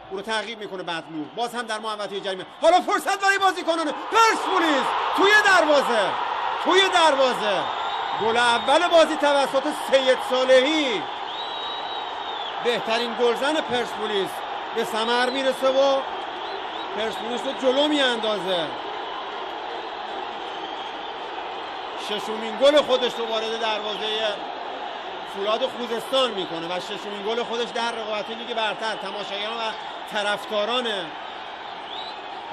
او رو تعقیب میکنه بدلو. باز هم در محوطه جریمه. حالا فرصت برای بازیکنان پرسپولیس توی دروازه گل اول بازی توسط سید صالحی، بهترین گلزن پرسپولیس به ثمر میرسه و پرسپولیس رو جلو میاندازه. ششمین گل خودش رو وارد دروازه فولاد خوزستان میکنه و ششمین گل خودش در رقابت لیگ برتر. تماشاگران و طرفداران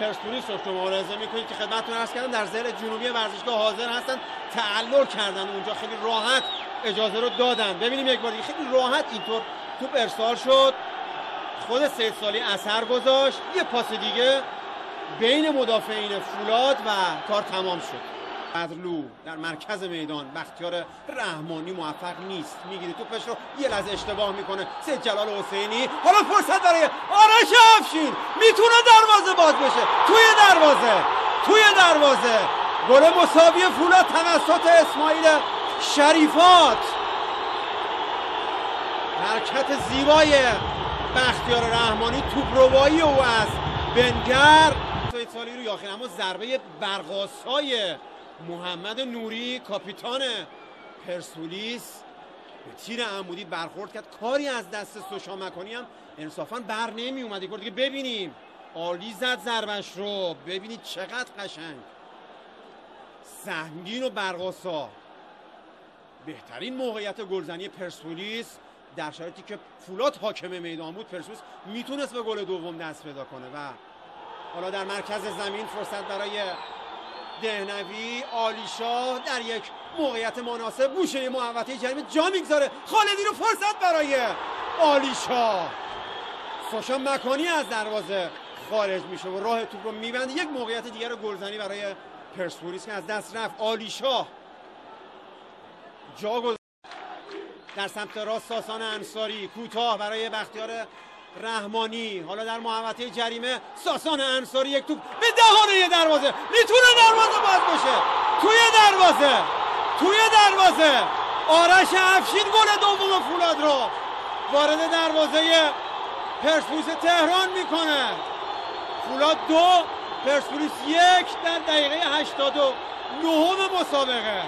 پرسپولیس رو شما ملاحظه میکنید که خدمتتون عرض کردم در ضلع جنوبی ورزشگاه حاضر هستن، تعلل کردن اونجا، خیلی راحت اجازه رو دادن. ببینیم یک بار دیگه خیلی راحت اینطور توپ ارسال شد، خود سید صالحی اثر گذاشت، یه پاس دیگه بین مدافعین فولاد و کار تمام شد. بدلو در مرکز میدان، بختیار رحمانی موفق نیست، میگیره توپش رو، یه لحظه اشتباه میکنه سید جلال حسینی. حالا فرصت برای آرش افشین، میتونه دروازه باز بشه. توی دروازه گل مساوی فولاد توسط اسماعیل شریفات. حرکت زیبای بختیار رحمانی، توپروایی او از بنگر. سید صالحی رو یاخین، اما ضربه برق‌آسای محمد نوری کاپیتان پرسپولیس به تیر عمودی برخورد کرد. کاری از دست سوشا مکانی هم انصافا بر نمی اومد. یک بار دیگه ببینیم، عالی زد ضربش رو، ببینید چقدر قشنگ، سهمگین و برق‌آسا. بهترین موقعیت گلزنی پرسپولیس در شرایطی که فولاد حاکم میدان بود. پرسپولیس میتونست به گل دوم دست پیدا کنه و حالا در مرکز زمین فرصت برای دهنوی. عالیشاه در یک موقعیت مناسب گوشه محوطه جریمه جا میگذاره. خالدی رو فرصت برای عالیشاه. سوشا مکانی از دروازه خارج میشه و راه توپ رو میبنده. یک موقعیت دیگر گلزنی برای پرسپولیس که از دست رفت. عالیشاه جا گذاشت در سمت راست. ساسان انصاری کوتاه برای بختیار رحمانی. حالا در محوطه جریمه ساسان انصاری، یک توپ به دهانه دروازه، میتونه دروازه باز بشه. توی دروازه آرش افشین گل دوم فولاد رو وارد دروازه پرسپولیس تهران میکنه. فولاد 2 پرسپولیس 1 در دقیقه 89 مسابقه.